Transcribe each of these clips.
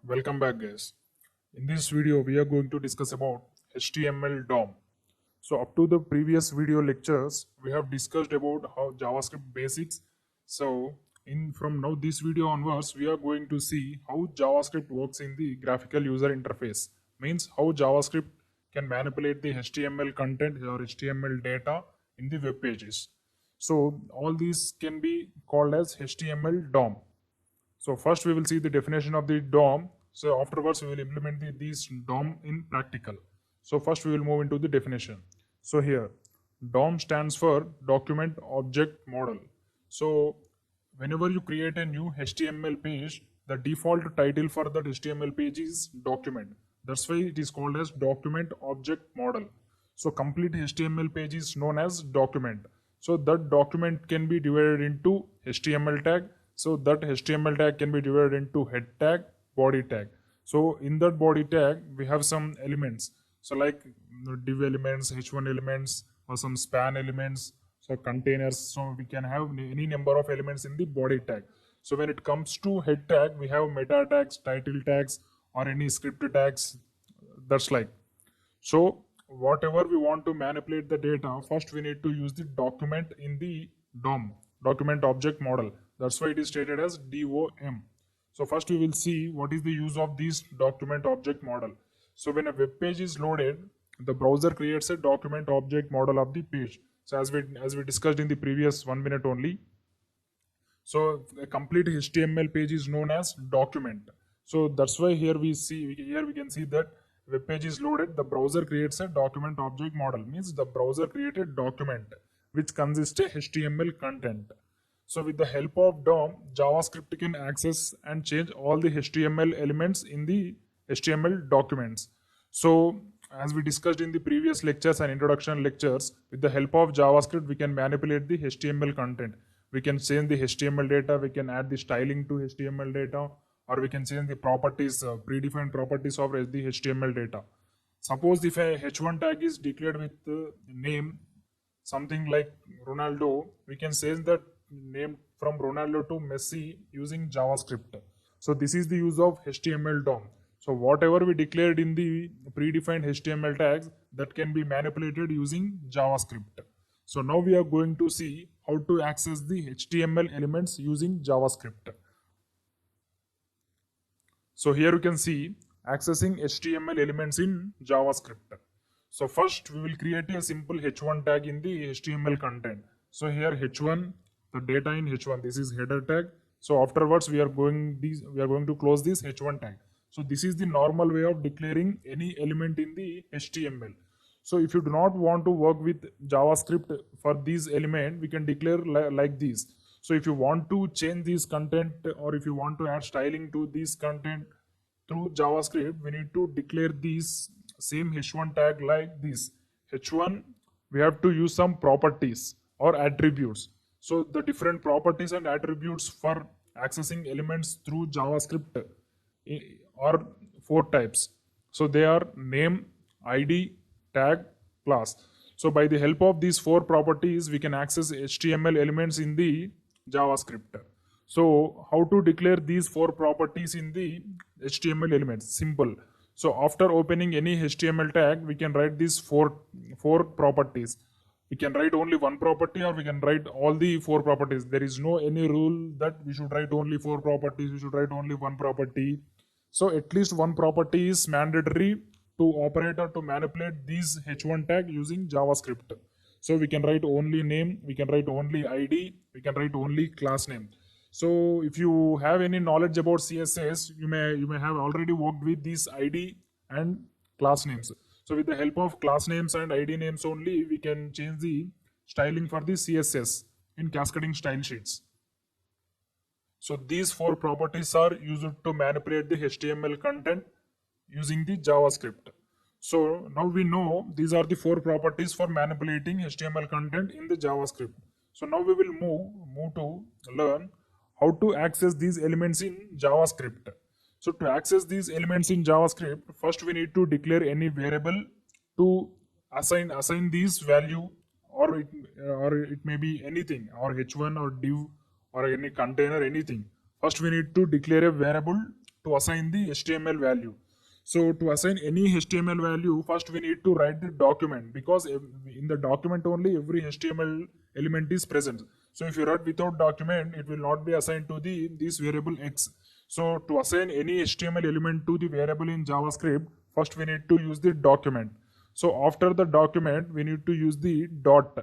Welcome back, guys. In this video we are going to discuss about HTML DOM. So up to the previous video lectures we have discussed about how JavaScript basics. So in from now this video onwards we are going to see how JavaScript works in the graphical user interface. Means how JavaScript can manipulate the HTML content or HTML data in the web pages. So all these can be called as HTML DOM. So first we will see the definition of the DOM. So afterwards we will implement these DOM in practical. So first we will move into the definition. So here DOM stands for Document Object Model. So whenever you create a new HTML page, the default title for that HTML page is document. That's why it is called as Document Object Model. So complete HTML page is known as document. So that document can be divided into HTML tag. So that HTML tag can be divided into head tag, body tag. So in that body tag, we have some elements. So like div elements, h1 elements, or some span elements, so containers. So we can have any number of elements in the body tag. So when it comes to head tag, we have meta tags, title tags, or any script tags. That's like. So whatever we want to manipulate the data, first we need to use the document in the DOM, document object model. That's why it is stated as DOM. So first we will see what is the use of this document object model. So when a web page is loaded, the browser creates a document object model of the page. So as we discussed in the previous 1 minute only. So a complete HTML page is known as document. So that's why here we can see that web page is loaded, the browser creates a document object model. Means the browser created document which consists of HTML content. So with the help of DOM, JavaScript can access and change all the HTML elements in the HTML documents. So as we discussed in the previous lectures and introduction lectures, with the help of JavaScript, we can manipulate the HTML content. We can change the HTML data, we can add the styling to HTML data, or we can change the properties, predefined properties of the HTML data. Suppose if a h1 tag is declared with the name something like Ronaldo, we can change that name from Ronaldo to Messi using JavaScript. So this is the use of HTML DOM. So whatever we declared in the predefined HTML tags, that can be manipulated using JavaScript. So now we are going to see how to access the HTML elements using JavaScript. So here you can see accessing HTML elements in JavaScript. So first we will create a simple h1 tag in the HTML content. So here h1, the data in h1, this is header tag. So afterwards we are going to close this h1 tag. So this is the normal way of declaring any element in the HTML. So if you do not want to work with JavaScript for this element, we can declare like this. So if you want to change this content, or if you want to add styling to this content through JavaScript, we need to declare this same h1 tag like this. h1, we have to use some properties or attributes. So the different properties and attributes for accessing elements through JavaScript are 4 types. So they are name, ID, tag, class. So by the help of these 4 properties, we can access HTML elements in the JavaScript. So how to declare these 4 properties in the HTML elements? Simple. So after opening any HTML tag, we can write these four properties. We can write only one property, or we can write all the 4 properties. There is no any rule that we should write only 4 properties, we should write only one property. So at least one property is mandatory to operate or to manipulate these h1 tag using JavaScript. So we can write only name, we can write only ID, we can write only class name. So if you have any knowledge about CSS, you may have already worked with these ID and class names. So with the help of class names and ID names only, we can change the styling for the CSS in cascading style sheets. So these 4 properties are used to manipulate the HTML content using the JavaScript. So now we know these are the 4 properties for manipulating HTML content in the JavaScript. So now we will move to learn how to access these elements in JavaScript. So to access these elements in JavaScript, first we need to declare any variable to assign these value, or it may be anything, or h1 or div or any container, anything. First we need to declare a variable to assign the HTML value. So to assign any HTML value, first we need to write the document, because in the document only every HTML element is present. So if you write without document, it will not be assigned to this variable X. So to assign any HTML element to the variable in JavaScript, first we need to use the document. So after the document, we need to use the dot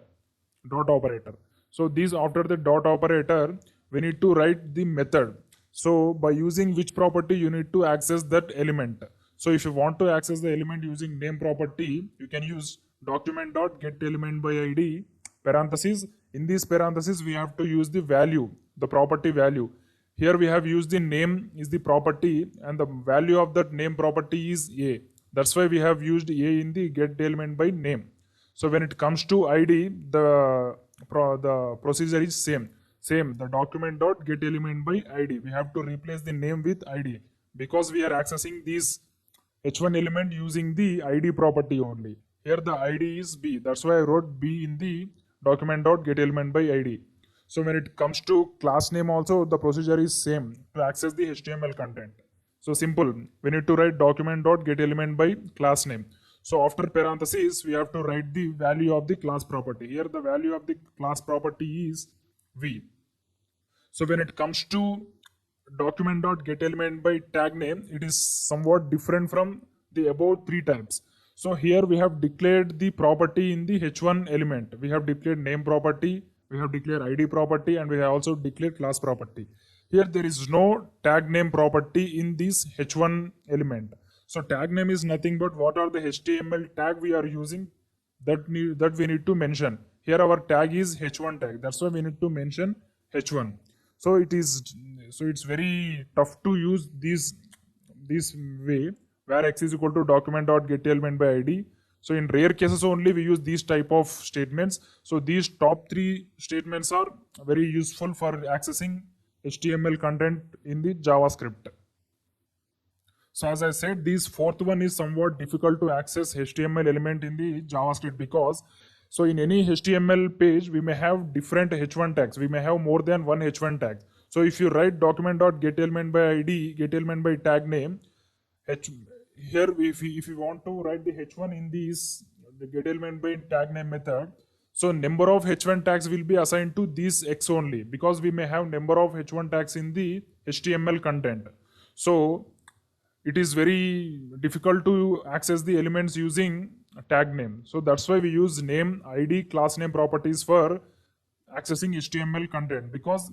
operator. So this, after the dot operator, we need to write the method. So by using which property you need to access that element. So if you want to access the element using name property, you can use document.getElementById parentheses. In this parenthesis, we have to use the value, the property value. Here we have used the name is the property, and the value of that name property is a. That's why we have used a in the getElementByName. So when it comes to ID, the procedure is same. The document.getElementById. We have to replace the name with ID, because we are accessing this H1 element using the ID property only. Here the ID is B. That's why I wrote B in the document.getElementById. So when it comes to class name also, the procedure is same to access the HTML content. So simple. We need to write document.getElementByClass name. So after parentheses, we have to write the value of the class property. Here the value of the class property is V. So when it comes to document.getElementByTagName, it is somewhat different from the above three types. So here we have declared the property in the H1 element. We have declared name property, we have declared ID property, and we have also declared class property. Here there is no tag name property in this H1 element. So tag name is nothing but what are the HTML tag we are using that we need to mention. Here our tag is H1 tag. That's why we need to mention H1. So it's very tough to use this way, where X is equal to document.getElementById. So in rare cases only we use these type of statements. So these top three statements are very useful for accessing HTML content in the JavaScript. So as I said, this fourth one is somewhat difficult to access HTML element in the JavaScript, because so in any HTML page, we may have different H1 tags. We may have more than one H1 tag. So if you write document.getElementById, getElementByTagName, here if you want to write the H1 in the getElementByTagName method, so number of H1 tags will be assigned to this X only, because we may have number of H1 tags in the HTML content. So it is very difficult to access the elements using tag name. So that's why we use name, ID, class name properties for accessing HTML content, because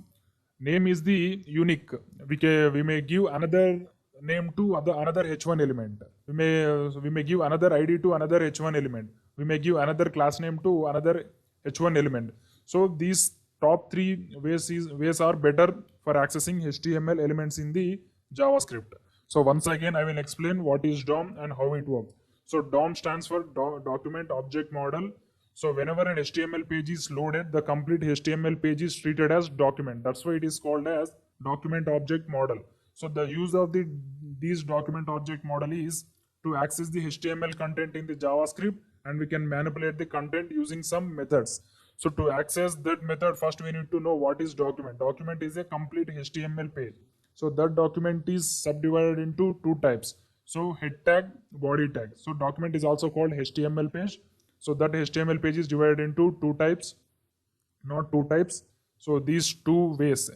name is the unique. We may give another name to another H1 element. We may give another ID to another H1 element. We may give another class name to another H1 element. So these top three ways are better for accessing HTML elements in the JavaScript. So once again, I will explain what is DOM and how it works. So DOM stands for Document Object Model. So whenever an HTML page is loaded, the complete HTML page is treated as document. That's why it is called as Document Object Model. So the use of these Document Object Model is to access the HTML content in the JavaScript, and we can manipulate the content using some methods. So to access that method, first we need to know what is document. Document is a complete HTML page. So that document is subdivided into two types. So head tag, body tag. So document is also called HTML page. So that HTML page is divided into two types, not two types. So these two ways.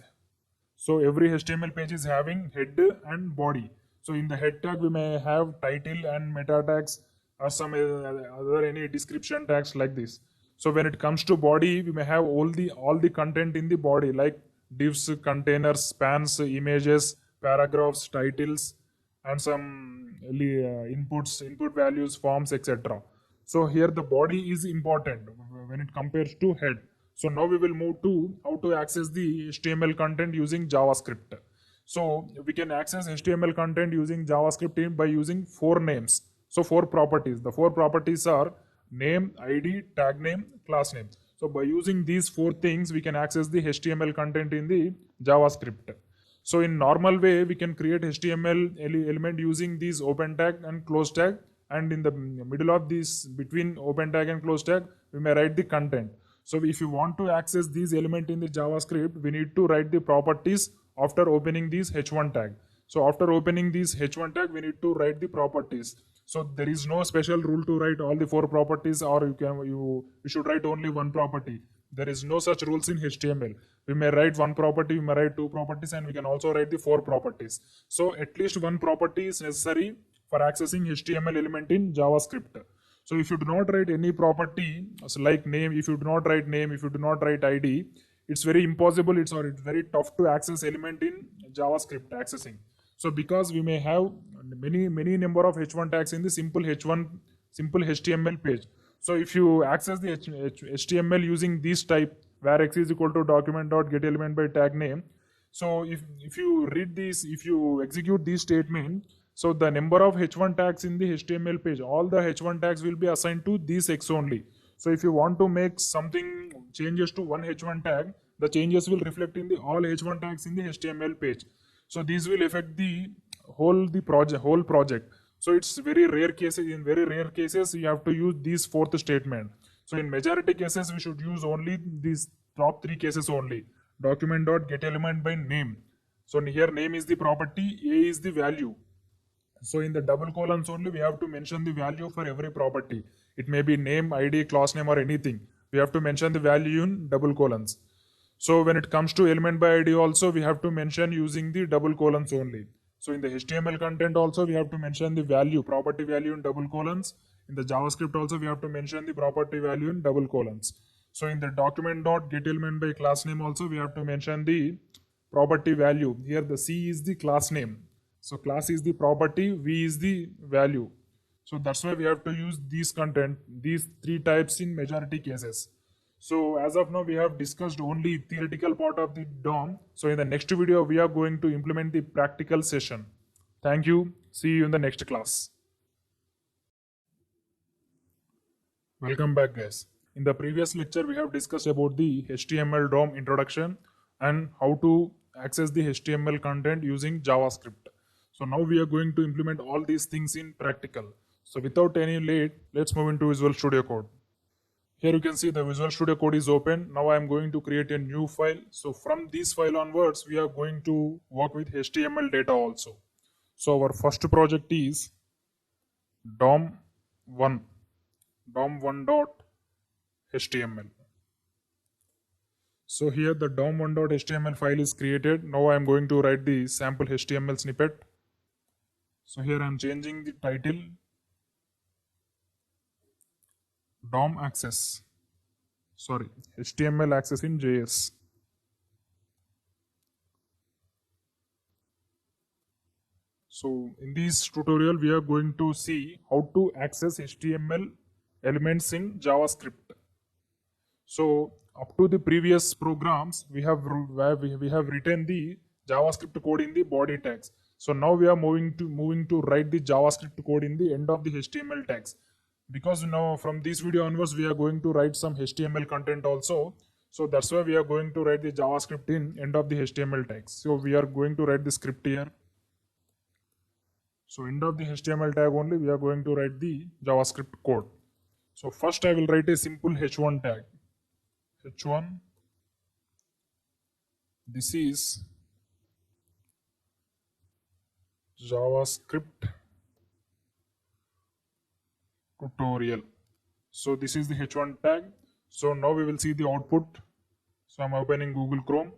So every HTML page is having head and body. So in the head tag, we may have title and meta tags or some other any description tags like this. So when it comes to body, we may have all the content in the body, like divs, containers, spans, images, paragraphs, titles, and some input values, forms, etc. So here the body is important when it compares to head. So now we will move to how to access the HTML content using JavaScript. So we can access HTML content using JavaScript by using four names. So four properties. The four properties are name, ID, tag name, class name. So by using these four things, we can access the HTML content in the JavaScript. So in normal way, we can create HTML element using these open tag and close tag. And in the middle of this, between open tag and close tag, we may write the content. So if you want to access these element in the JavaScript, we need to write the properties after opening this H1 tag. So after opening this h1 tag, we need to write the properties. So there is no special rule to write all the 4 properties, or you should write only one property. There is no such rules in HTML. We may write one property, we may write 2 properties, and we can also write the 4 properties. So at least one property is necessary for accessing HTML element in JavaScript. So if you do not write any property, so like name, if you do not write name, if you do not write ID, it's very impossible, it's very tough to access element in JavaScript accessing. So because we may have many number of h1 tags in the simple HTML page. So if you access the HTML using this type, where x is equal to document.getElement by tag name. So if you read this, if you execute this statement, so the number of h1 tags in the HTML page, all the h1 tags will be assigned to this x only. So if you want to make something changes to one h1 tag, the changes will reflect in the all h1 tags in the HTML page. So these will affect the whole project. So it's very rare cases. In very rare cases, you have to use this fourth statement. So in majority cases, we should use only these top 3 cases only. Document.getElement by name. So here name is the property, a is the value. So in the double colons only, we have to mention the value for every property. It may be name, ID, class name, or anything. We have to mention the value in double colons. So when it comes to element by ID also, we have to mention using the double colons only. So in the HTML content also, we have to mention the value, property value in double colons. In the JavaScript also, we have to mention the property value in double colons. So in the document.getElement by class name also, we have to mention the property value. Here the C is the class name. So class is the property, V is the value. So that's why we have to use these 3 types in majority cases. So as of now, we have discussed only theoretical part of the DOM. So in the next video, we are going to implement the practical session. Thank you. See you in the next class. Welcome back, guys. In the previous lecture, we have discussed about the HTML DOM introduction and how to access the HTML content using JavaScript. So now we are going to implement all these things in practical. So without any late, let's move into Visual Studio Code. Here you can see the Visual Studio Code is open. Now I am going to create a new file. So from this file onwards, we are going to work with HTML data also. So our first project is DOM1 dot.html. So here the DOM1.html file is created. Now I am going to write the sample HTML snippet. So here I am changing the title DOM access. Sorry, HTML access in JS. So in this tutorial, we are going to see how to access HTML elements in JavaScript. So up to the previous programs, we have written the JavaScript code in the body tags. So now we are moving to write the JavaScript code in the end of the HTML tags. Because now from this video onwards, we are going to write some HTML content also. So that's why we are going to write the JavaScript in end of the HTML tags. So we are going to write the script here. So end of the HTML tag only, we are going to write the JavaScript code. So first I will write a simple h1 tag. h1, this is JavaScript tutorial. So this is the h1 tag. So now we will see the output. So I'm opening Google Chrome.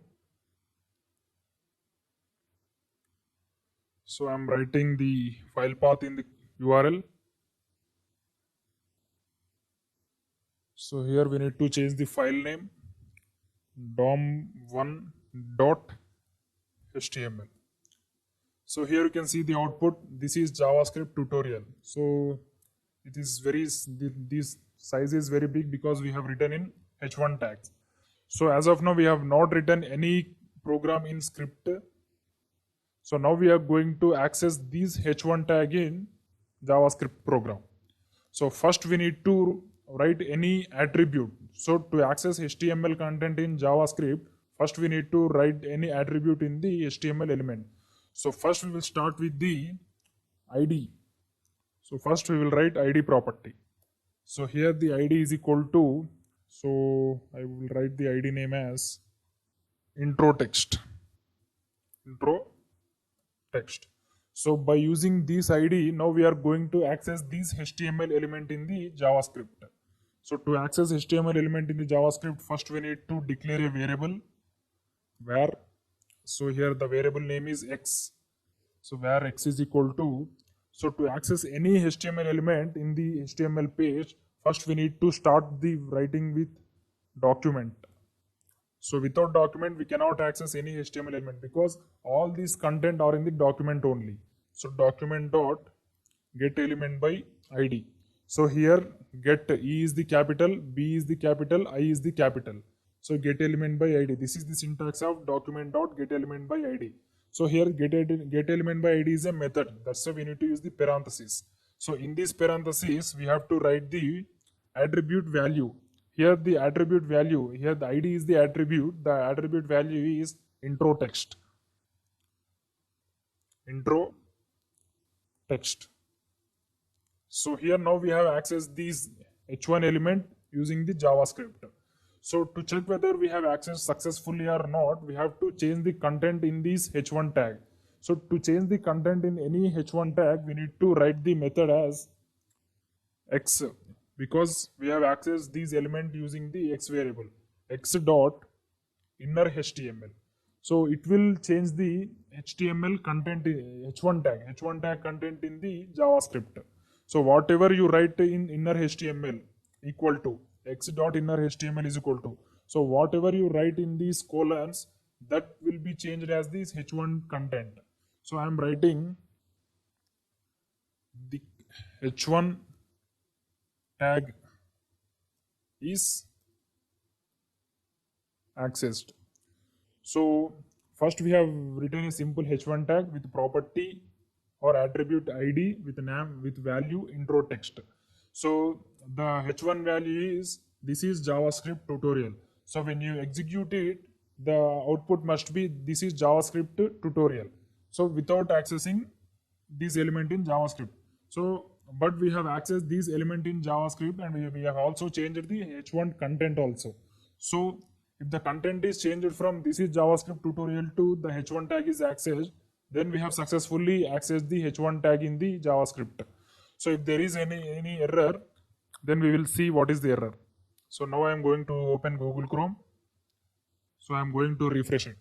So I'm writing the file path in the URL. So here we need to change the file name dom1.html. So here you can see the output. This is JavaScript tutorial. So it is this size is very big because we have written in h1 tags. So as of now, we have not written any program in script. So now we are going to access this h1 tag in JavaScript program. So first we need to write any attribute. So to access HTML content in JavaScript, first we need to write any attribute in the HTML element. So first we will start with the ID. So first we will write ID property. So here the ID is equal to, so I will write the ID name as intro text. Intro text. So by using this ID, now we are going to access this HTML element in the JavaScript. So to access HTML element in the JavaScript, first we need to declare a variable where, so here the variable name is x. So where x is equal to, so to access any HTML element in the HTML page, first we need to start the writing with document. So without document, we cannot access any HTML element because all these content are in the document only. So document dot get element by ID. So here get E is the capital, B is the capital, I is the capital. So get element by ID. This is the syntax of document dot get element by ID. So here get element by ID is a method. That's why we need to use the parenthesis. So in this parenthesis, we have to write the attribute value. Here the attribute value, here the ID is the attribute value is intro text. Intro text. So here now we have accessed these h1 element using the JavaScript. So to check whether we have accessed successfully or not, we have to change the content in this h1 tag. So to change the content in any h1 tag, we need to write the method as x, because we have accessed these element using the x variable, x dot inner HTML. So it will change the HTML content h1 tag content in the JavaScript. So whatever you write in inner HTML equal to x dot inner HTML is equal to. So whatever you write in these colons, that will be changed as this h1 content. So I am writing the h1 tag is accessed. So first we have written a simple h1 tag with property or attribute ID with name with value intro text. So the h1 value is, this is JavaScript tutorial. So when you execute it, the output must be this is JavaScript tutorial. So without accessing this element in JavaScript. So but we have accessed this element in JavaScript, and we have also changed the h1 content also. So if the content is changed from this is JavaScript tutorial to the h1 tag is accessed, then we have successfully accessed the h1 tag in the JavaScript. So if there is any error, then we will see what is the error. So now I am going to open Google Chrome. So I am going to refresh it.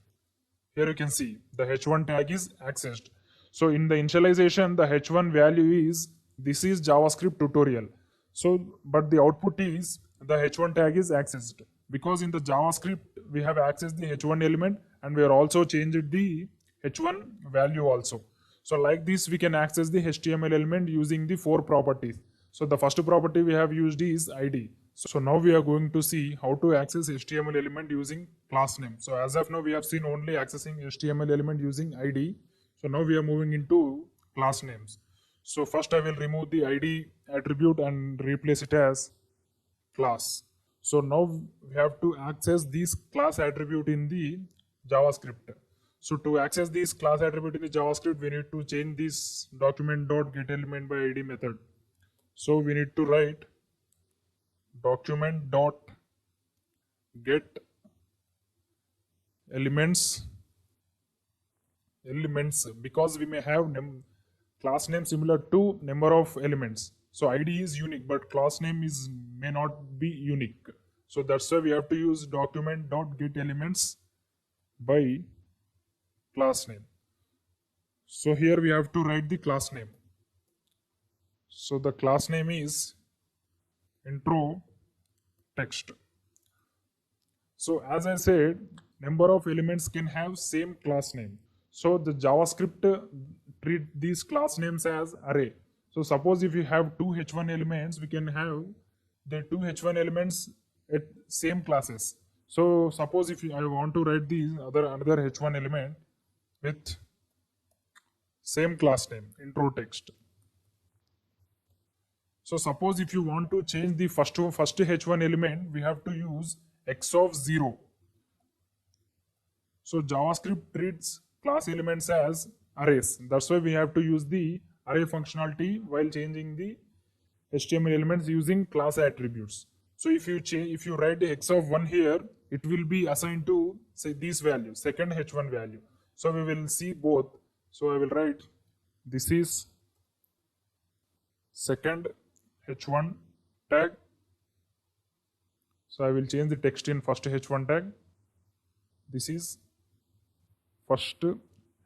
Here you can see the h1 tag is accessed. So in the initialization, the h1 value is this is JavaScript tutorial. So but the output is the h1 tag is accessed, because in the JavaScript we have accessed the h1 element and we are also changed the h1 value also. So like this we can access the HTML element using the 4 properties. So the first property we have used is ID. So now we are going to see how to access HTML element using class name. So as of now we have seen only accessing HTML element using ID. So now we are moving into class names. So first I will remove the ID attribute and replace it as class. So now we have to access this class attribute in the JavaScript. So to access this class attribute in the JavaScript, we need to change this document.getElementById method. So we need to write document.getElements, because we may have class name similar to number of elements. So ID is unique, but class name may not be unique. So that's why we have to use document.getElements by class name. So here we have to write the class name. So the class name is intro text. So as I said, number of elements can have same class name. So the JavaScript treat these class names as array. So suppose if you have two h1 elements, we can have the two h1 elements at same classes. So suppose if I want to write these another h1 element with same class name, intro text. So suppose if you want to change the first h1 element, we have to use x of 0. So JavaScript treats class elements as arrays. That's why we have to use the array functionality while changing the HTML elements using class attributes. So if you write the x of 1 here, it will be assigned to say this value, second h1 value. So we will see both So I will write this is second h1 tag. So I will change the text in first h1 tag. This is first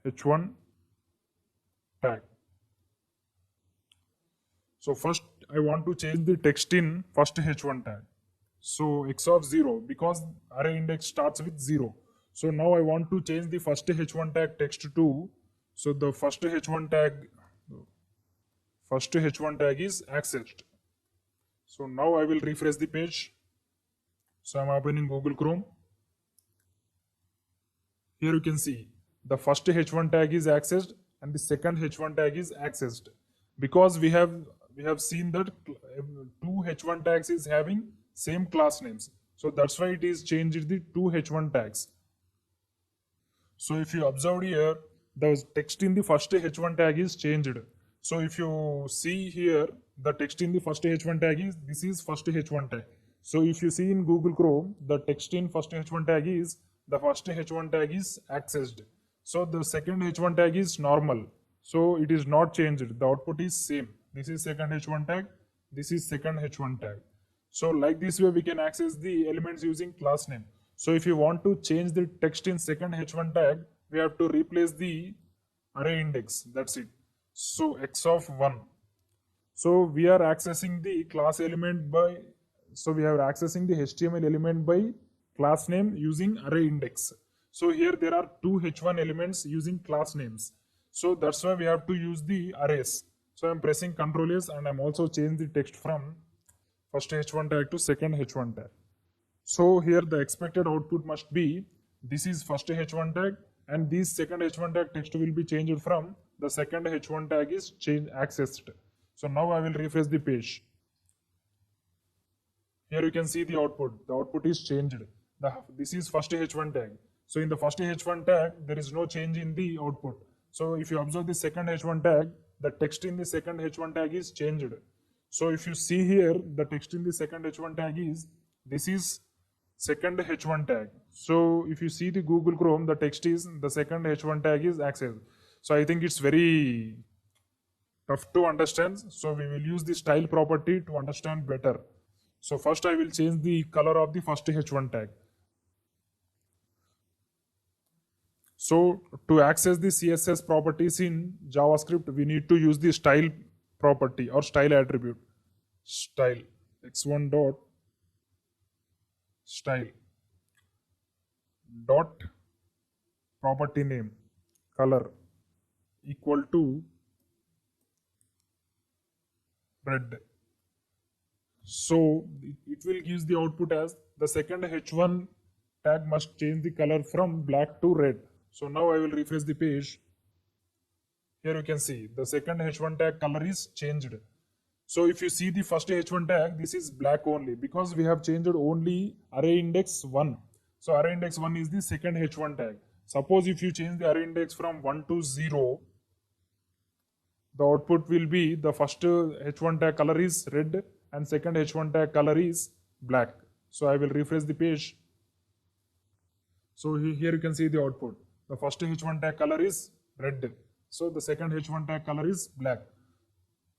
h1 tag. So first I want to change the text in first h1 tag. So x of 0, because array index starts with 0. So now I want to change the first h1 tag text to, so the first h1 tag is accessed. So now I will refresh the page. So I'm opening Google Chrome. Here you can see the first h1 tag is accessed and the second h1 tag is accessed, because we have seen that two h1 tags is having same class names. So that's why it is changed the two h1 tags. So if you observe here, the text in the first h1 tag is changed. So if you see here, the text in the first h1 tag is, this is first h1 tag. So if you see in Google Chrome, the text in first h1 tag is, the first h1 tag is accessed. So the second h1 tag is normal. So it is not changed. The output is same. This is second h1 tag. This is second h1 tag. So like this way we can access the elements using class name. So if you want to change the text in second h1 tag, we have to replace the array index. That's it. So x of 1. So we are accessing the class element by, so we are accessing the HTML element by class name using array index. So here there are two h1 elements using class names. So that's why we have to use the arrays. So I'm pressing Ctrl S and I'm also changing the text from first h1 tag to second h1 tag. So here the expected output must be, this is first h1 tag and this second h1 tag text will be changed from the second h1 tag is accessed. So now I will refresh the page. Here you can see the output. The output is changed. This is first h1 tag. So in the first h1 tag, there is no change in the output. So if you observe the second h1 tag, the text in the second h1 tag is changed. So if you see here, the text in the second h1 tag is, this is second h1 tag. So if you see the Google Chrome, the text is, the second h1 tag is accessed. So I think it's very tough to understand. So we will use the style property to understand better. So first I will change the color of the first h1 tag. So to access the CSS properties in JavaScript, we need to use the style property or style attribute. Style x1 dot style dot property name color equal to red. So it will give the output as the second h1 tag must change the color from black to red. So now I will refresh the page. Here you can see the second h1 tag color is changed. So if you see the first h1 tag, this is black only because we have changed only array index 1. So array index 1 is the second h1 tag. Suppose if you change the array index from 1 to 0, the output will be the first h1 tag color is red and second h1 tag color is black. So I will refresh the page. So here you can see the output. The first h1 tag color is red. So the second h1 tag color is black.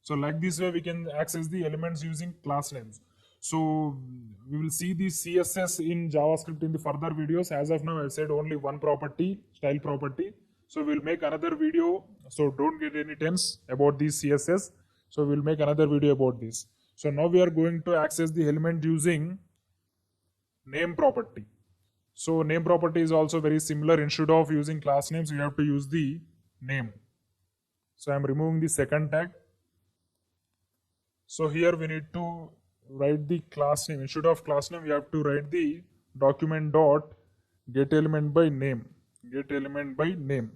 So like this way we can access the elements using class names. So we will see the CSS in JavaScript in the further videos. As of now I said only one property, style property. So we'll make another video. So don't get any tense about this CSS. So we'll make another video about this. So now we are going to access the element using name property. So name property is also very similar. Instead of using class names, we have to use the name. So I'm removing the second tag. So here we need to write the class name. Instead of class name, we have to write the document dot get element by name. Get element by name.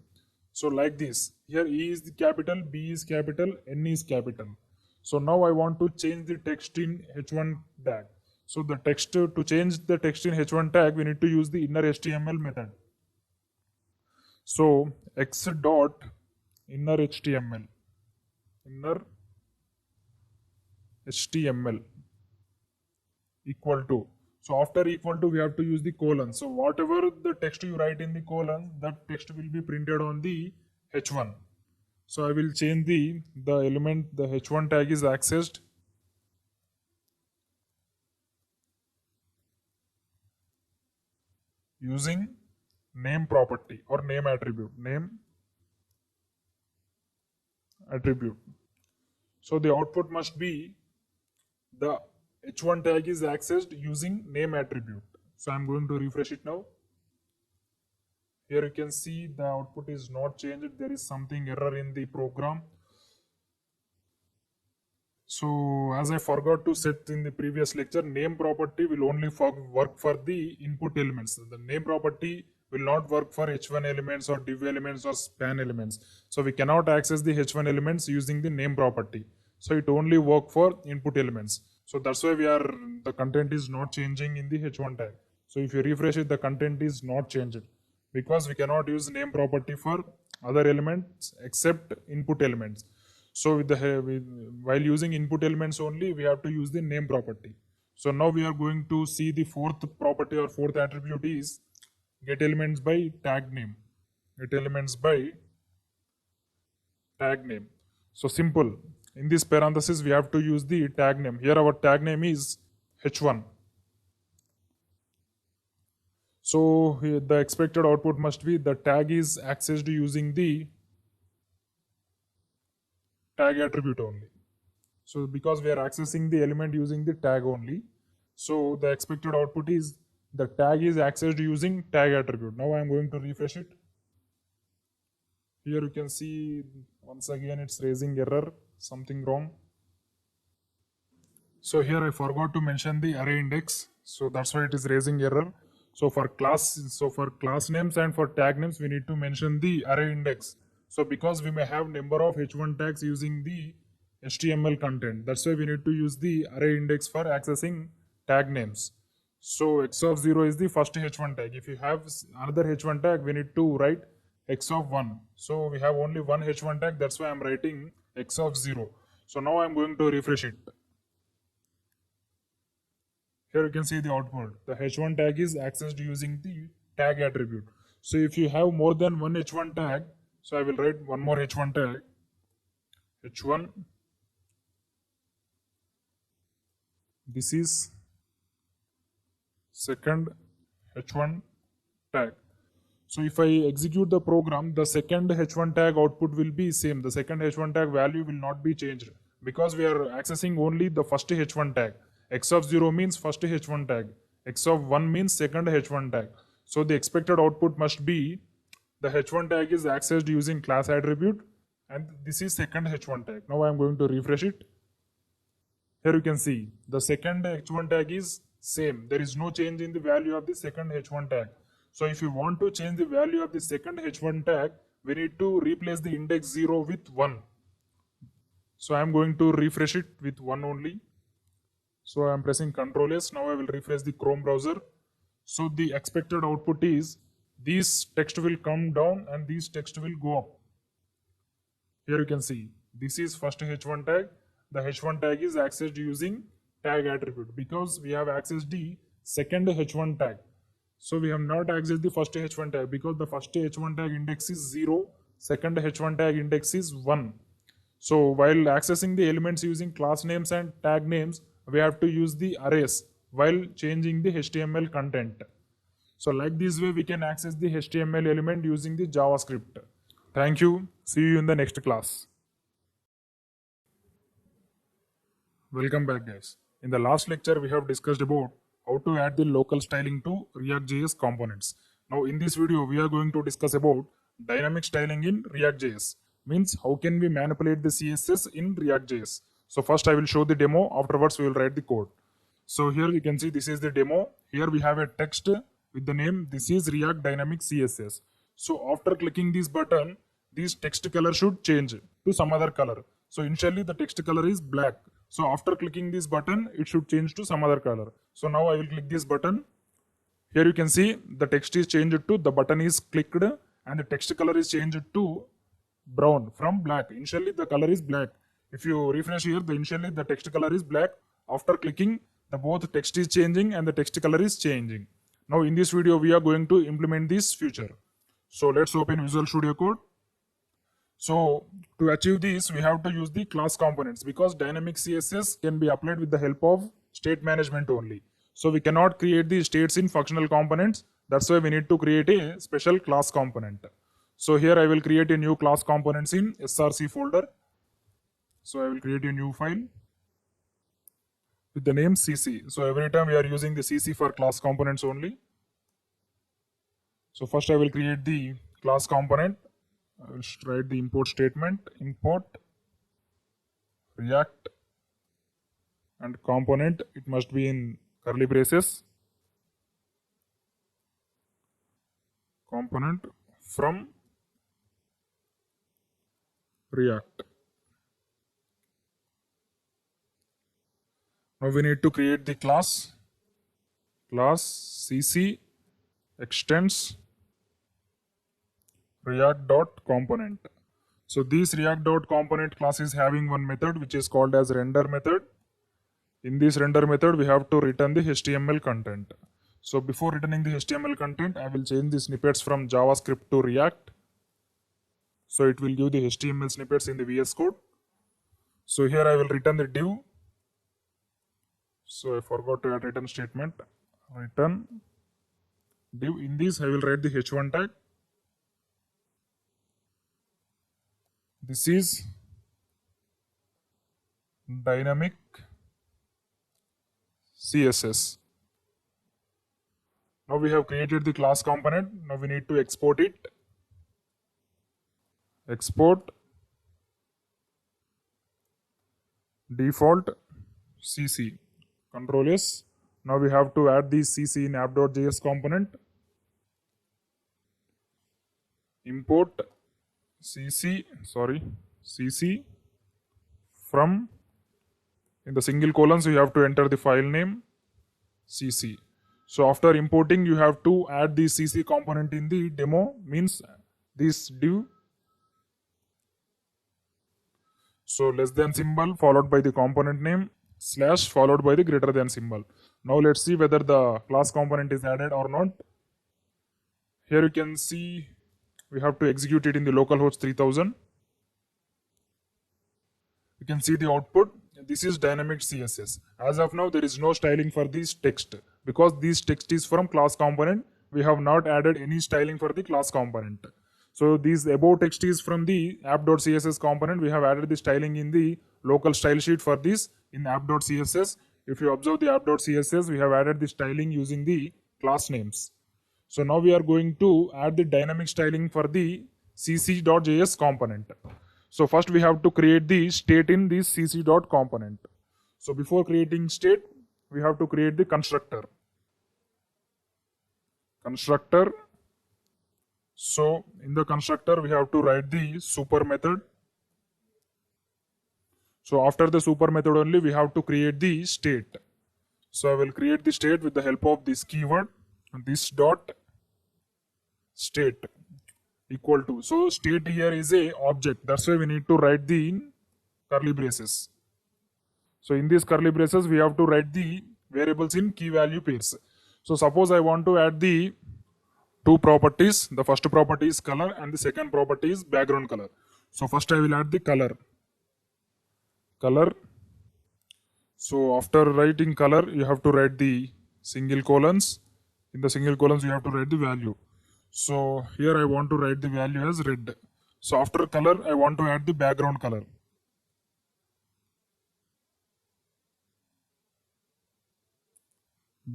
So like this. Here E is the capital, B is capital, N is capital. So now I want to change the text in h1 tag. So the text, to change the text in h1 tag, we need to use the inner HTML method. So x dot inner HTML equal to. So after equal to, we have to use the colon. So whatever the text you write in the colon, that text will be printed on the h1. So I will change the element, the h1 tag is accessed using name property or name attribute. So the output must be the h1 tag is accessed using name attribute. So I'm going to refresh it now. Here you can see the output is not changed. There is something error in the program. So as I forgot to set in the previous lecture, name property will only work for the input elements. The name property will not work for h1 elements or div elements or span elements. So we cannot access the h1 elements using the name property. So it only work for input elements. So that's why the content is not changing in the h1 tag. So if you refresh it, the content is not changed because we cannot use name property for other elements except input elements. So while using input elements only, we have to use the name property. So now we are going to see the fourth property or fourth attribute is get elements by tag name. Get elements by tag name. So simple. In this parenthesis, we have to use the tag name. Here our tag name is h1. So here the expected output must be the tag is accessed using the tag attribute only. So because we are accessing the element using the tag only, so the expected output is the tag is accessed using tag attribute. Now I am going to refresh it. Here you can see once again it's raising error, something wrong. So here I forgot to mention the array index, so that's why it is raising error. So for class names and for tag names, we need to mention the array index. So because we may have number of h1 tags using the HTML content, that's why we need to use the array index for accessing tag names. So x of 0 is the first h1 tag. If you have another h1 tag, we need to write x of 1. So we have only one h1 tag, that's why I'm writing x of 0. So now I'm going to refresh it. Here you can see the output. The h1 tag is accessed using the tag attribute. So if you have more than one h1 tag, so I will write one more h1 tag, h1. This is second h1 tag. So if I execute the program, the second h1 tag output will be same. The second h1 tag value will not be changed because we are accessing only the first h1 tag. X of 0 means first h1 tag. X of 1 means second h1 tag. So the expected output must be the h1 tag is accessed using class attribute and this is second h1 tag. Now I am going to refresh it. Here you can see the second h1 tag is same. There is no change in the value of the second h1 tag. So if you want to change the value of the second h1 tag, we need to replace the index 0 with 1. So I am going to refresh it with 1 only. So I am pressing Ctrl S. Now I will refresh the Chrome browser. So the expected output is this text will come down and this text will go up. Here you can see this is first h1 tag. The h1 tag is accessed using tag attribute because we have accessed the second h1 tag. So we have not accessed the first h1 tag because the first h1 tag index is 0, second h1 tag index is 1. So while accessing the elements using class names and tag names, we have to use the arrays while changing the HTML content. So like this way we can access the HTML element using the JavaScript. Thank you. See you in the next class. Welcome back guys. In the last lecture we have discussed about how to add the local styling to React.js components. Now in this video we are going to discuss about dynamic styling in React.js. Means how can we manipulate the CSS in React.js. So first I will show the demo, afterwards we will write the code. So here you can see this is the demo. Here we have a text with the name, this is React Dynamic CSS. So after clicking this button, this text color should change to some other color. So initially the text color is black. So after clicking this button, it should change to some other color. So now I will click this button. Here you can see the text is changed to, the button is clicked and the text color is changed to brown from black. Initially the color is black. If you refresh here, initially the text color is black. After clicking, the both text is changing and the text color is changing. Now in this video, we are going to implement this feature. So let's open Visual Studio Code. So to achieve this, we have to use the class components because dynamic CSS can be applied with the help of state management only. So we cannot create the states in functional components. That's why we need to create a special class component. So here I will create a new class components in src folder. So I will create a new file with the name cc. So every time we are using the cc for class components only. So first I will create the class component. I will write the import statement, import React and component. It must be in curly braces. Component from React. Now we need to create the class cc extends react.component. So this react.component class is having one method which is called as render method. In this render method, we have to return the HTML content. So before returning the HTML content, I will change the snippets from JavaScript to React. So it will give the HTML snippets in the VS Code. So here I will return the div. So I forgot to add return statement. Return div. In this, I will write the h1 tag. This is dynamic CSS. Now we have created the class component. Now we need to export it. Export default CC. Control S. Now we have to add the CC in app.js component. Import CC from, in the single colons you have to enter the file name CC. So after importing, you have to add the CC component in the demo, means this div. So less than symbol followed by the component name slash followed by the greater than symbol. Now let's see whether the class component is added or not. Here you can see we have to execute it in the localhost 3000. You can see the output. This is dynamic CSS. As of now, there is no styling for this text because this text is from class component. We have not added any styling for the class component. So this above text is from the app.css component. We have added the styling in the local style sheet for this in app.css. If you observe the app.css, we have added the styling using the class names. So now we are going to add the dynamic styling for the cc.js component. So first we have to create the state in this cc.component. So before creating state, we have to create the constructor. So in the constructor, we have to write the super method. So after the super method only, we have to create the state. So I will create the state with the help of this keyword, this dot state equal to. So state here is a object. That's why we need to write the curly braces. So in these curly braces, we have to write the variables in key value pairs. So suppose I want to add the two properties. The first property is color and the second property is background color. So first I will add the color. So after writing color, you have to write the single colons. In the single colons, you have to write the value. So here I want to write the value as red. So after color, I want to add the background color.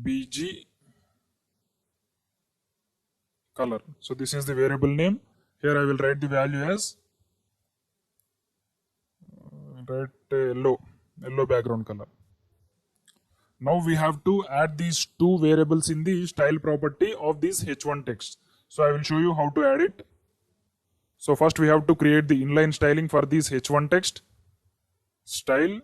BG color. So this is the variable name. Here I will write the value as yellow background color. Now we have to add these two variables in the style property of this h1 text. So I will show you how to add it. So first we have to create the inline styling for this h1 text style.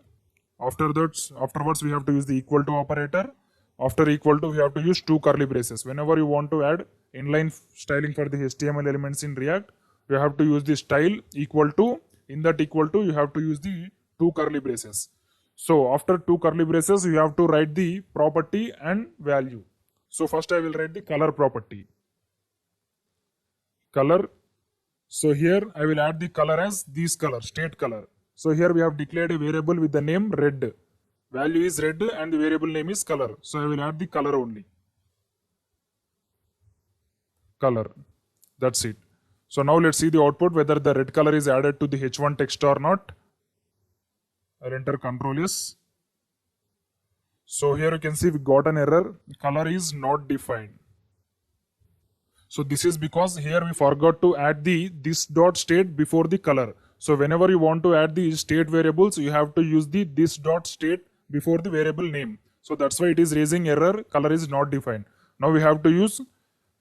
Afterwards we have to use the equal to operator. After equal to, we have to use two curly braces. Whenever you want to add inline styling for the HTML elements in React, you have to use the style equal to. In that equal to, you have to use the two curly braces. So after two curly braces, you have to write the property and value. So first I will write the color property. Color So here I will add the color as this color, state color. So here we have declared a variable with the name red. Value is red and the variable name is color. So I will add the color only. Color. That's it. So now let's see the output whether the red color is added to the H1 text or not. I'll enter Ctrl S. So here you can see we got an error. Color is not defined. So this is because here we forgot to add the this dot state before the color. So whenever you want to add the state variables, you have to use the this dot state before the variable name. So that's why it is raising error. Color is not defined. Now we have to use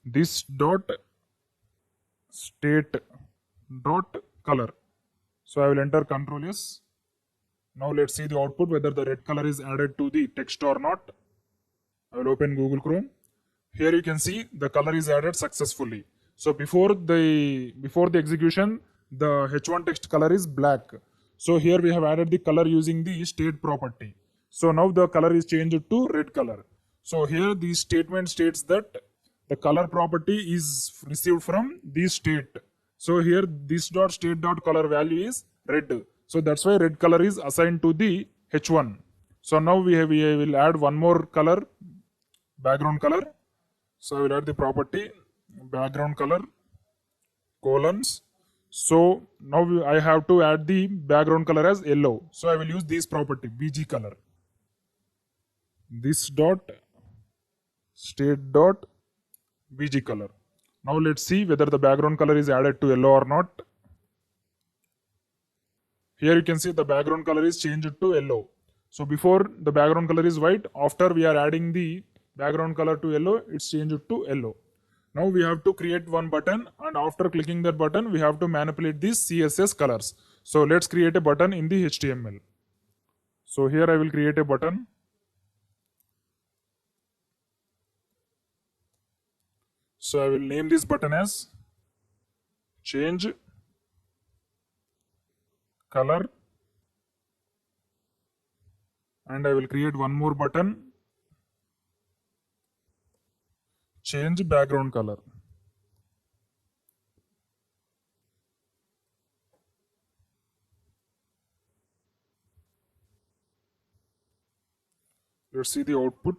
this dot state dot color. So I will enter Ctrl S. Now let's see the output whether the red color is added to the text or not. I will open Google Chrome. Here you can see the color is added successfully. So before the execution, the H1 text color is black. So here we have added the color using the state property. So now the color is changed to red color. So here the statement states that the color property is received from this state. So here this dot state dot color value is red. So that's why red color is assigned to the H1. So now we will add one more color, background color. So I will add the property background color colons. So now I have to add the background color as yellow. So I will use this property BG color. This dot state dot BG color. Now let's see whether the background color is added to yellow or not. Here you can see the background color is changed to yellow. So before the background color is white, after we are adding the background color to yellow, it's changed to yellow. Now we have to create one button, and after clicking that button, we have to manipulate these CSS colors. So let's create a button in the HTML. So here I will create a button. So I will name this button as change color, and I will create one more button, change background color. Let's see the output.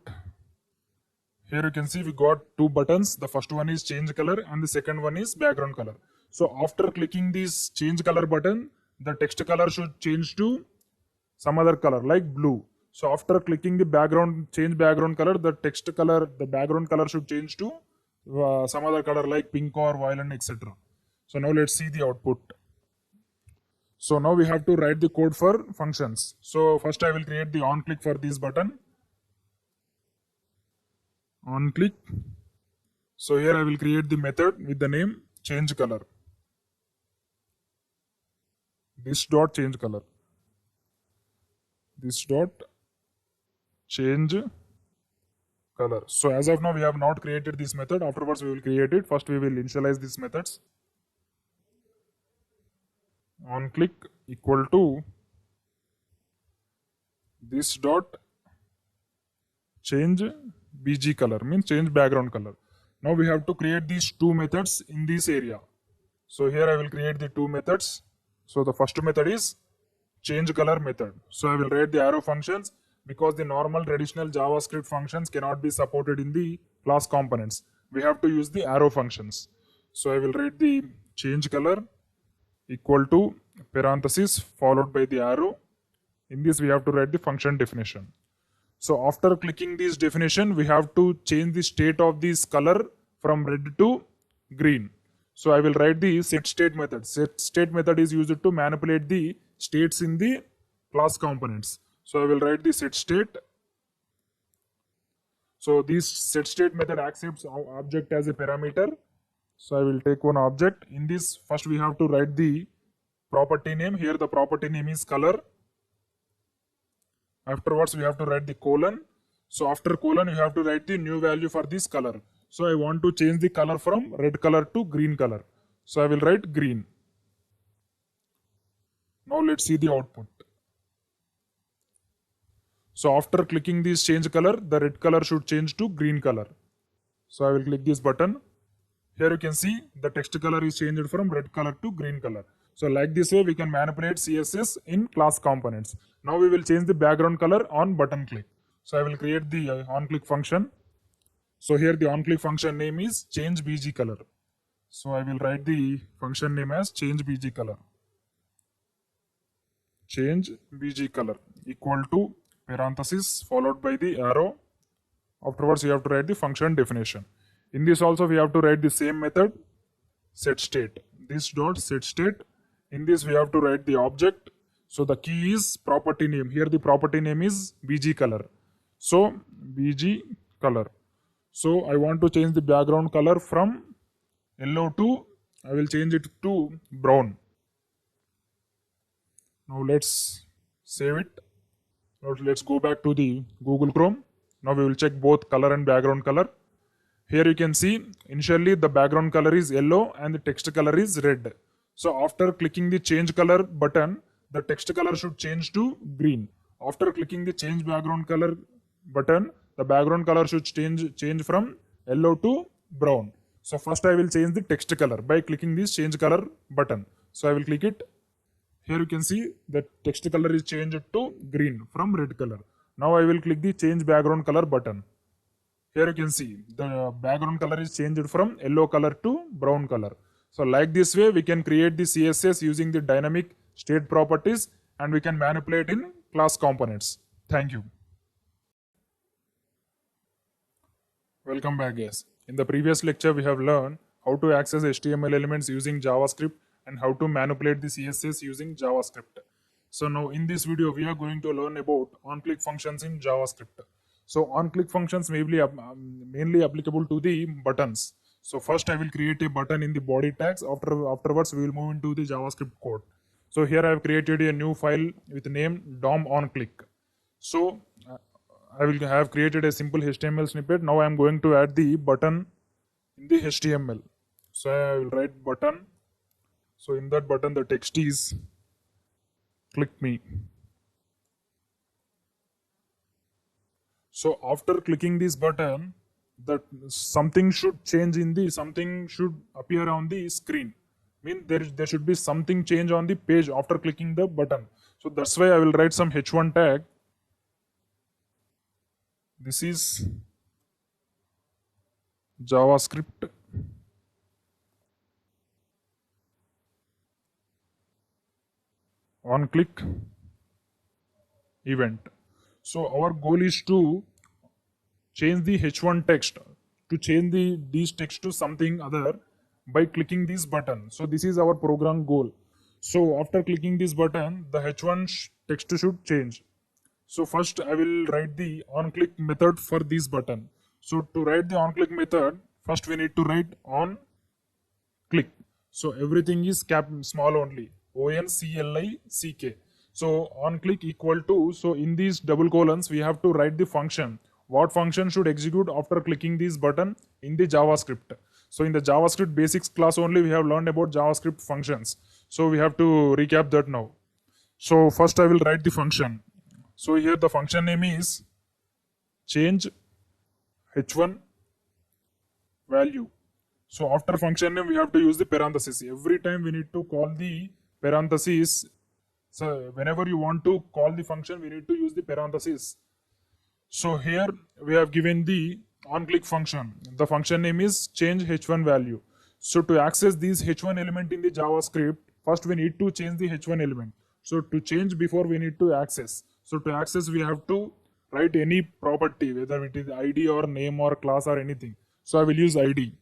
Here you can see we got two buttons. The first one is change color and the second one is background color. So after clicking this change color button, the text color should change to some other color like blue. So after clicking the change background color, the background color should change to some other color like pink or violet, etc. So now let's see the output. So now we have to write the code for functions. So first I will create the on click for this button. On click. So here I will create the method with the name change color. This dot change color. This dot change color. So as of now we have not created this method. Afterwards we will create it. First we will initialize these methods. On click equal to this dot change BG color, means change background color. Now we have to create these two methods in this area. So here I will create the two methods. So the first method is change color method. So I will write the arrow functions because the normal traditional JavaScript functions cannot be supported in the class components. We have to use the arrow functions. So I will write the change color equal to parenthesis followed by the arrow. In this we have to write the function definition. So after clicking this definition, we have to change the state of this color from red to green. So I will write the set state method. Set state method is used to manipulate the states in the class components. So I will write the set state. So this set state method accepts object as a parameter. So I will take one object. In this, first we have to write the property name. Here the property name is color. Afterwards we have to write the colon. So after colon you have to write the new value for this color. So I want to change the color from red color to green color. So I will write green. Now let's see the output. So after clicking this change color, the red color should change to green color. So I will click this button. Here you can see the text color is changed from red color to green color. So like this way we can manipulate CSS in class components. Now we will change the background color on button click. So I will create the onClick function. So here the onClick function name is change bg color. So I will write the function name as change bg color. Change bg color equal to parenthesis followed by the arrow. Afterwards you have to write the function definition. In this also we have to write the same method, set state. This dot set state. In this we have to write the object. So the key is property name. Here the property name is bg color. So bg color. So I want to change the background color from yellow to, I will change it to brown. Now let's save it. Now let's go back to the Google Chrome. Now we will check both color and background color. Here you can see initially the background color is yellow and the text color is red. So after clicking the change color button, the text color should change to green. After clicking the change background color button, the background color should change from yellow to brown. So first I will change the text color by clicking this change color button. So I will click it. Here you can see the text color is changed to green from red color. Now I will click the change background color button. Here you can see the background color is changed from yellow color to brown color. So like this way we can create the CSS using the dynamic state properties and we can manipulate in class components. Thank you. Welcome back guys. In the previous lecture we have learned how to access HTML elements using JavaScript and how to manipulate the CSS using JavaScript. So now in this video we are going to learn about onClick functions in JavaScript. So onClick functions may be mainly applicable to the buttons. So first I will create a button in the body tags. Afterwards we will move into the JavaScript code. So here I have created a new file with the name DOM onClick. So I will have created a simple HTML snippet. Now I am going to add the button in the HTML. So I will write button. So in that button the text is click me. So after clicking this button, that something should change something should appear on the screen. There should be something change on the page after clicking the button. So that's why I will write some h1 tag. This is JavaScript onClick event. So our goal is to change the h1 text, to change these text to something other by clicking this button. So this is our program goal. So after clicking this button, the h1 text should change. So first I will write the onClick method for this button. So to write the onClick method, first we need to write onClick. So everything is small only, ONCLICK. So onClick equal to, so in these double colons we have to write the function. What function should execute after clicking this button in the JavaScript. So in the JavaScript basics class only we have learned about JavaScript functions. So we have to recap that now. So first I will write the function. So here the function name is change h1 value. So after function name we have to use the parenthesis. Every time we need to call the parenthesis. So whenever you want to call the function we need to use the parenthesis. So here we have given the onClick function. The function name is change h1 value. So to access this h1 element in the JavaScript, first we need to change the h1 element. So to change before we need to access. So to access we have to write any property, whether it is ID or name or class or anything. So I will use ID.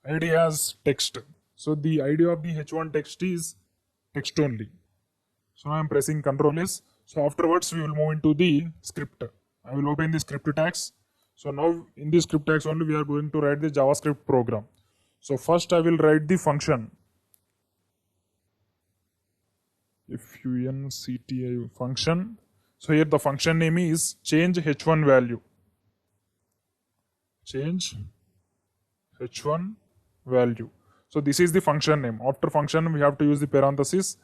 ID as text. So the ID of the h1 text is text only. So now I am pressing Ctrl S. So afterwards we will move into the script. I will open the script tags. So now in the script tags only we are going to write the JavaScript program. So first I will write the function. Functi function. So here the function name is change h1 value. Change h1 value. So this is the function name. After function we have to use the parenthesis.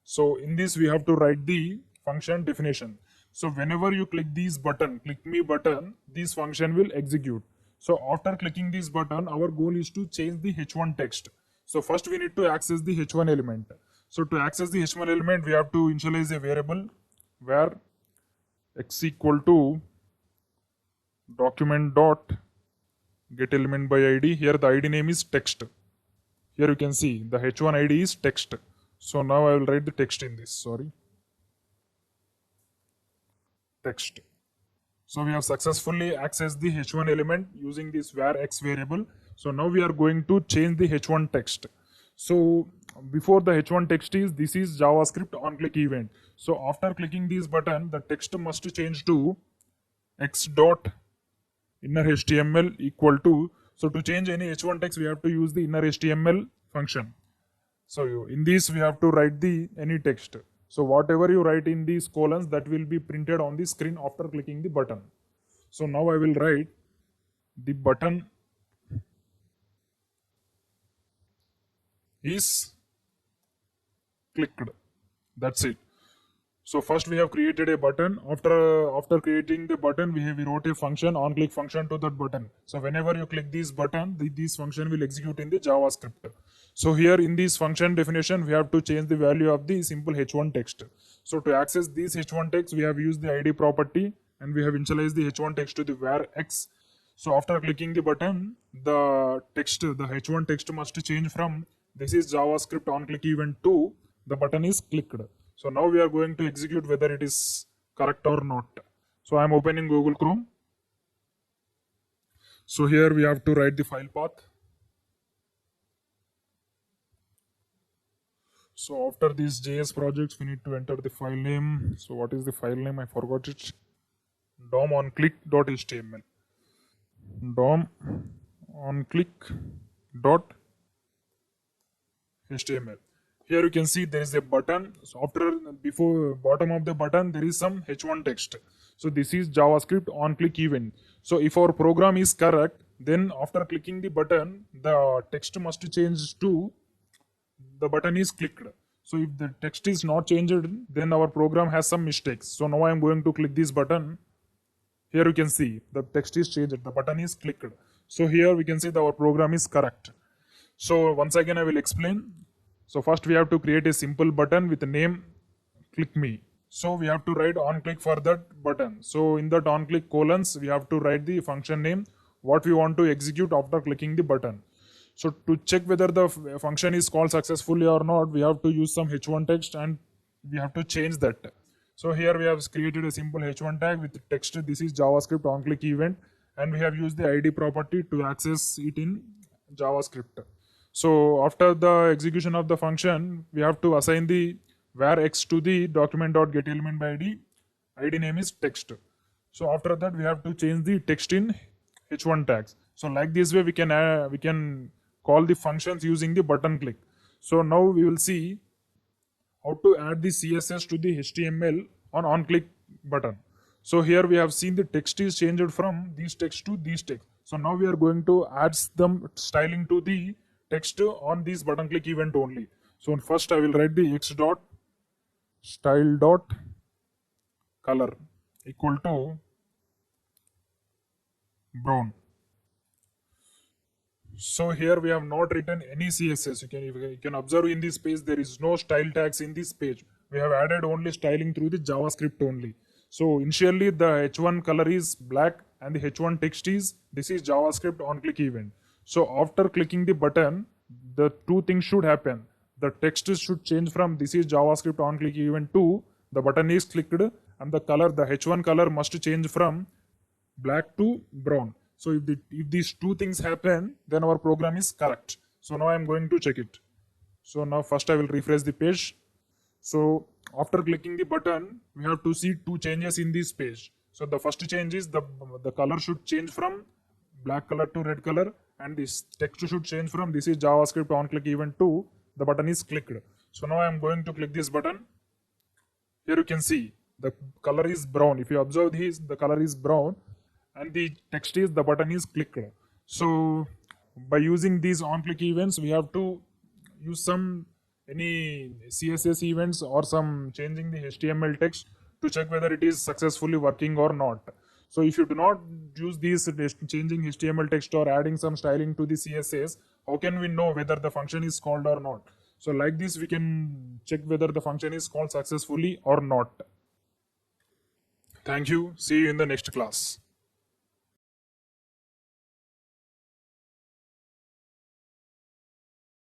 So in this we have to write the function definition. So whenever you click this button, click me button, this function will execute. So after clicking this button, our goal is to change the h1 text. So first we need to access the h1 element. So to access the h1 element, we have to initialize a variable where x equal to document dot get element by id. Here the id name is text. Here you can see the h1 id is text. So now I will write the text in this. Sorry, text. So we have successfully accessed the h1 element using this var x variable. So now we are going to change the h1 text. So before the h1 text is, this is JavaScript on click event. So after clicking this button, the text must change to x dot inner html equal to. So to change any h1 text, we have to use the inner html function. So in this we have to write the any text. So whatever you write in these colons, that will be printed on the screen after clicking the button. So now I will write the button is clicked. That's it. So first we have created a button. After creating the button, we wrote a function, on click function to that button. So whenever you click this button, this function will execute in the JavaScript. So here in this function definition, we have to change the value of the simple h1 text. So to access this h1 text, we have used the id property and we have initialized the h1 text to the var x. So after clicking the button, the h1 text must change from this is JavaScript on click event to the button is clicked. So now we are going to execute whether it is correct or not. So I am opening Google Chrome. So here we have to write the file path. So after these JS projects, we need to enter the file name. So what is the file name? I forgot it. DOM on click.html. DOM on click.html. Here you can see there is a button. So before bottom of the button, there is some h1 text. So this is JavaScript on click event. So if our program is correct, then after clicking the button, the text must change to the button is clicked. So if the text is not changed, then our program has some mistakes. So now I am going to click this button. Here you can see the text is changed, the button is clicked. So here we can see that our program is correct. So once again I will explain. So first we have to create a simple button with the name click me. So we have to write on click for that button. So in that on click colons, we have to write the function name, what we want to execute after clicking the button. So to check whether the function is called successfully or not, we have to use some h1 text and we have to change that. So here we have created a simple h1 tag with text. This is JavaScript on click event and we have used the id property to access it in JavaScript. So after the execution of the function, we have to assign the var x to the document.getElement by id. id name is text. So after that, we have to change the text in h1 tags. So like this way, we can call the functions using the button click. So now we will see how to add the CSS to the HTML on click button. So here we have seen the text is changed from this text to this text. So now we are going to add some styling to the text on this button click event only. So first I will write the x dot style dot color equal to brown. So here we have not written any CSS. You can observe in this page there is no style tags in this page. We have added only styling through the JavaScript only. So initially the h1 color is black and the h1 text is, this is JavaScript on click event. So after clicking the button, the two things should happen. The text should change from this is JavaScript on click event to the button is clicked, and the color, the h1 color must change from black to brown. So if these two things happen, then our program is correct. So now I am going to check it. So now first I will refresh the page. So after clicking the button, we have to see two changes in this page. So the first change is the color should change from black color to red color, and this text should change from this is JavaScript on click event to the button is clicked. So now I am going to click this button. Here you can see the color is brown. If you observe this, the color is brown and the text is the button is clicked. So by using these on click events, we have to use any CSS events or some changing the HTML text to check whether it is successfully working or not. So if you do not use these changing HTML text or adding some styling to the CSS, how can we know whether the function is called or not? So like this, we can check whether the function is called successfully or not. Thank you. See you in the next class.